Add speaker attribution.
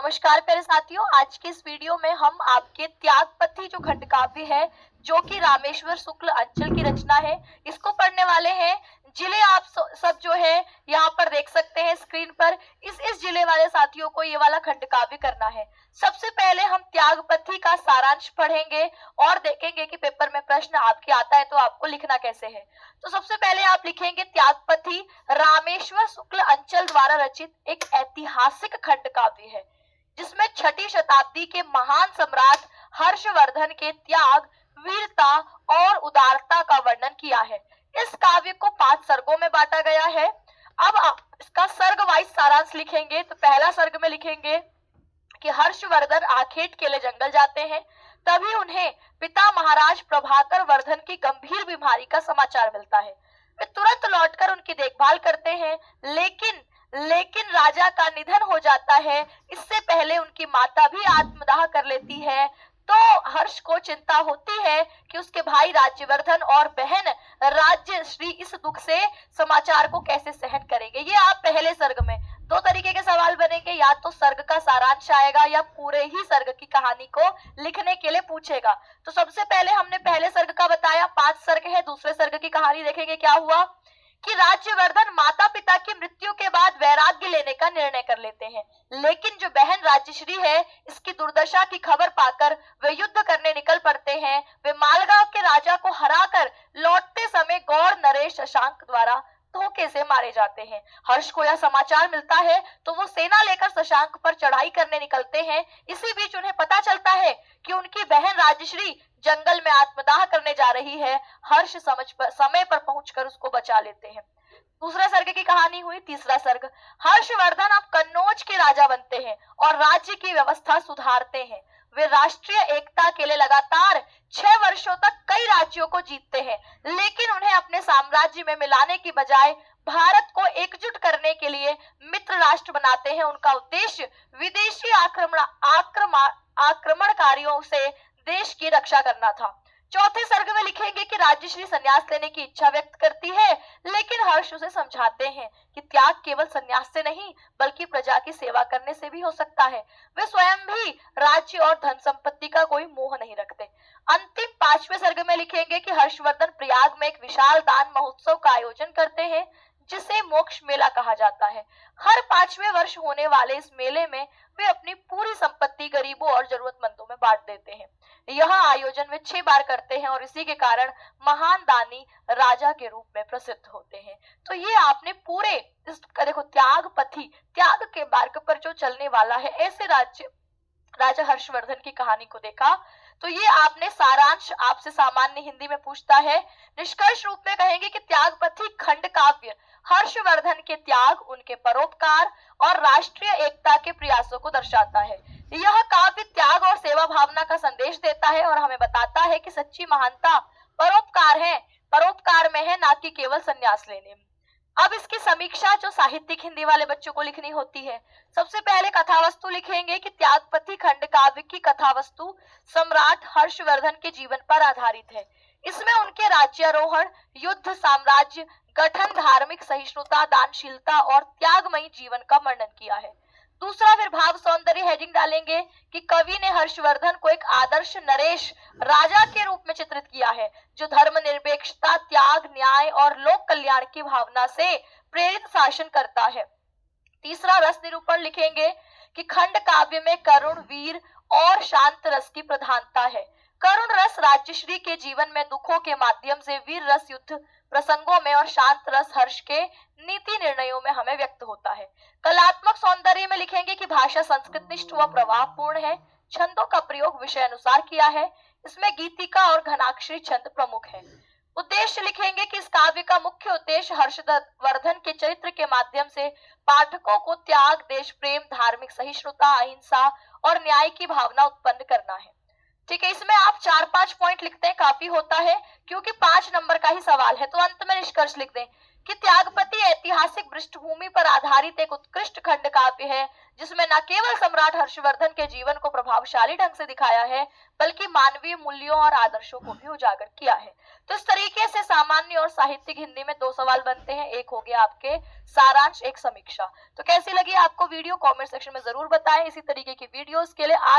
Speaker 1: नमस्कार प्यारे साथियों, आज के इस वीडियो में हम आपके त्यागपथी जो खंड काव्य है जो कि रामेश्वर शुक्ल अंचल की रचना है, इसको पढ़ने वाले हैं। जिले आप सब जो है यहाँ पर देख सकते हैं स्क्रीन पर। इस जिले वाले साथियों को ये वाला खंड काव्य करना है। सबसे पहले हम त्यागपथी का सारांश पढ़ेंगे और देखेंगे कि पेपर में प्रश्न आपके आता है तो आपको लिखना कैसे है। तो सबसे पहले आप लिखेंगे त्यागपथी रामेश्वर शुक्ल अंचल द्वारा रचित एक ऐतिहासिक खंड काव्य है जिसमें छठी शताब्दी के महान सम्राट हर्षवर्धन के त्याग, वीरता और उदारता का वर्णन किया है। इस काव्य को 5 सर्गों में बांटा गया है। अब आप इसका सर्ग वाइज सारांश लिखेंगे तो पहला सर्ग में लिखेंगे कि हर्षवर्धन आखेट के लिए जंगल जाते हैं, तभी उन्हें पिता महाराज प्रभाकर वर्धन की गंभीर बीमारी का समाचार मिलता है। वे तुरंत लौटकर उनकी देखभाल करते हैं, लेकिन राजा का निधन हो जाता है। इससे पहले उनकी माता भी आत्मदाह कर लेती है। तो हर्ष को चिंता होती है कि उसके भाई राज्यवर्धन और बहन राज्यश्री इस दुख से समाचार को कैसे सहन करेंगे। ये आप पहले सर्ग में 2 तरीके के सवाल बनेंगे, या तो सर्ग का सारांश आएगा या पूरे ही सर्ग की कहानी को लिखने के लिए पूछेगा। तो सबसे पहले हमने पहले सर्ग का बताया, 5 सर्ग है। दूसरे सर्ग की कहानी देखेंगे क्या हुआ कि राज्यवर्धन माता पिता की मृत्यु के बाद वैराग्य लेने का निर्णय कर लेते हैं, लेकिन जो बहन राज्यश्री है इसकी दुर्दशा की खबर पाकर वे युद्ध करने निकल पड़ते हैं। वे मालगांव के राजा को हराकर लौटते समय गौर नरेश शशांक द्वारा धोखे से मारे जाते हैं। हर्ष को यह समाचार मिलता है तो वो सेना लेकर शशांक पर चढ़ाई करने निकलते हैं। इसी बीच उन्हें पता चलता है कि उनकी बहन राजश्री जंगल में आत्मदाह करने जा रही है। हर्ष समय पर पहुंचकर उसको बचा लेते हैं। दूसरा सर्ग की कहानी हुई। तीसरा सर्ग, हर्षवर्धन अब कन्नौज के राजा बनते हैं और राज्य की व्यवस्था सुधारते हैं। वे राष्ट्रीय एकता के लिए लगातार 6 वर्षों तक कई राज्यों को जीतते हैं, लेकिन उन्हें अपने साम्राज्य में मिलाने की बजाय भारत को एकजुट करने के लिए मित्र राष्ट्र बनाते हैं। उनका उद्देश्य विदेशी आक्रमणकारियों से देश की रक्षा करना था। चौथे सर्ग में लिखेंगे कि राज्यश्री संन्यास लेने की इच्छा व्यक्त करती है, लेकिन हर्ष उसे समझाते हैं कि त्याग केवल संन्यास से नहीं बल्कि प्रजा की सेवा करने से भी हो सकता है। वे स्वयं भी राज्य और धन संपत्ति का कोई मोह नहीं रखते। अंतिम 5वें सर्ग में लिखेंगे कि हर्षवर्धन प्रयाग में एक विशाल दान महोत्सव का आयोजन करते हैं जिसे मोक्ष मेला कहा जाता है। हर 5वें वर्ष होने वाले इस मेले में वे अपनी पूरी संपत्ति गरीबों और जरूरतमंदों में बांट देते हैं। यह आयोजन वे 6 बार करते हैं और इसी के कारण महान दानी राजा के रूप में प्रसिद्ध होते हैं। तो ये आपने पूरे देखो त्यागपथी, त्याग के मार्ग पर जो चलने वाला है, ऐसे राजा हर्षवर्धन की कहानी को देखा। तो ये आपने सारांश आपसे सामान्य हिंदी में पूछता है। निष्कर्ष रूप में कहेंगे कि त्यागपथी खंड काव्य हर्षवर्धन के त्याग, उनके परोपकार और राष्ट्रीय एकता के प्रयासों को दर्शाता है। यह काव्य त्याग और सेवा भावना का संदेश देता है और हमें बताता है कि सच्ची महानता परोपकार में है, ना कि केवल संन्यास लेने में। अब इसकी समीक्षा जो साहित्यिक हिंदी वाले बच्चों को लिखनी होती है, सबसे पहले कथावस्तु लिखेंगे कि त्यागपथी खंड काव्य की कथावस्तु सम्राट हर्षवर्धन के जीवन पर आधारित है। इसमें उनके राज्यारोहण, युद्ध, साम्राज्य गठन, धार्मिक सहिष्णुता, दानशीलता और त्यागमयी जीवन का वर्णन किया है। दूसरा, फिर भाव सौंदर्य हेडिंग डालेंगे कि कवि ने हर्षवर्धन को एक आदर्श नरेश राजा के रूप में चित्रित किया है जो धर्मनिरपेक्षता, त्याग, न्याय और लोक कल्याण की भावना से प्रेरित शासन करता है। तीसरा, रस निरूपण लिखेंगे कि खंड काव्य में करुण, वीर और शांत रस की प्रधानता है। करुण रस राज्यश्री के जीवन में दुखों के माध्यम से, वीर रस युद्ध प्रसंगों में और शांत रस हर्ष के नीति निर्णयों में हमें व्यक्त होता है। कलात्मक सौंदर्य में लिखेंगे कि भाषा संस्कृतनिष्ठ व प्रवाहपूर्ण है। छंदों का प्रयोग विषय अनुसार किया है। इसमें गीतिका और घनाक्षरी छंद प्रमुख है। उद्देश्य लिखेंगे कि इस काव्य का मुख्य उद्देश्य हर्षवर्धन के चरित्र के माध्यम से पाठकों को त्याग, देश प्रेम, धार्मिक सहिष्णुता, अहिंसा और न्याय की भावना उत्पन्न करना है। ठीक है, इसमें आप 4-5 पॉइंट लिखते हैं, काफी होता है क्योंकि 5 नंबर का ही सवाल है। तो अंत में निष्कर्ष लिख दें कि त्यागपति ऐतिहासिक पृष्ठभूमि पर आधारित एक उत्कृष्ट खंड काव्य है, जिसमें न केवल सम्राट हर्षवर्धन के जीवन को प्रभावशाली ढंग से दिखाया है, बल्कि मानवीय मूल्यों और आदर्शों को भी उजागर किया है। तो इस तरीके से सामान्य और साहित्यिक हिंदी में 2 सवाल बनते हैं, एक हो गया आपके सारांश, एक समीक्षा। तो कैसी लगी आपको वीडियो, कमेंट सेक्शन में जरूर बताएं। इसी तरीके की वीडियोस के लिए आज